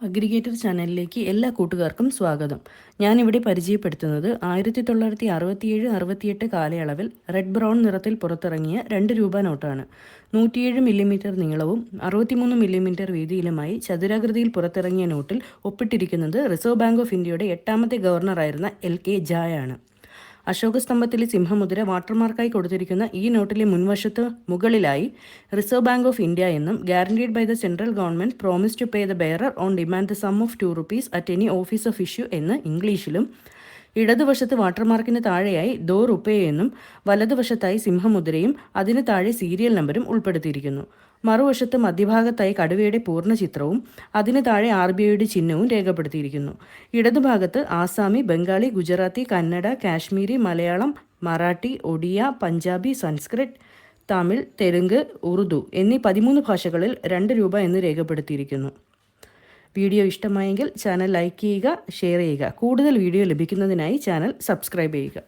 Aggregator ചാനലിലേക്ക് എല്ലാ കൂട്ടുകാർക്കും സ്വാഗതം. ഞാനിവിടെ പരിചയപ്പെടുത്തുന്നത് 1967-68 കാലയളവിൽ റെഡ് ബ്രൗൺ നിറത്തിൽ പുറത്തിറങ്ങിയ 2 രൂപ നോട്ടാണ്. 107 മില്ലിമീറ്റർ നീളവും 63 മില്ലിമീറ്റർ വീതിയിലുമായി ചതുരാകൃതിയിൽ പുറത്തിറങ്ങിയ നോട്ടിൽ ഒപ്പിട്ടിരിക്കുന്നത് റിസർവ് ബാങ്ക് ഓഫ് ഇന്ത്യയുടെ 8ാമത്തെ ഗവർണറായിരുന്ന LK ജായ് ആണ്. അശോകസ്തംഭത്തിലെ സിംഹമുദ്ര വാട്ടർമാർക്കായി കൊടുത്തിരിക്കുന്ന ഈ നോട്ടിലെ മുൻവശത്ത് മുകളിലായി റിസർവ് ബാങ്ക് ഓഫ് ഇന്ത്യ എന്നും guaranteed by the central government promise to pay the bearer on demand the sum of ₹2 at any office of issue എന്ന് ഇംഗ്ലീഷിലും, ഇടതുവശത്ത് വാട്ടർമാർക്കിന് താഴെയായി ₹2 എന്നും വലതുവശത്തായി സിംഹമുദ്രയും അതിന് താഴെ സീരിയൽ നമ്പരും ഉൾപ്പെടുത്തിയിരിക്കുന്നു. മറുവശത്ത് മധ്യഭാഗത്തായി കടുവയുടെ പൂർണ്ണചിത്രവും അതിന് താഴെ RBIയുടെ ചിഹ്നവും രേഖപ്പെടുത്തിയിരിക്കുന്നു. ഇടതുഭാഗത്ത് ആസാമി, ബംഗാളി, ഗുജറാത്തി, കന്നഡ, കാശ്മീരി, മലയാളം, മറാഠി, ഒഡിയ, പഞ്ചാബി, സംസ്കൃത്, തമിഴ്, തെലുങ്ക്, ഉറുദു എന്നീ 13 ഭാഷകളിൽ 2 രൂപ എന്ന് രേഖപ്പെടുത്തിയിരിക്കുന്നു. വീഡിയോ ഇഷ്ടമായെങ്കിൽ ചാനൽ ലൈക്ക് ചെയ്യുക, ഷെയർ ചെയ്യുക. കൂടുതൽ വീഡിയോ ലഭിക്കുന്നതിനായി ചാനൽ സബ്സ്ക്രൈബ് ചെയ്യുക.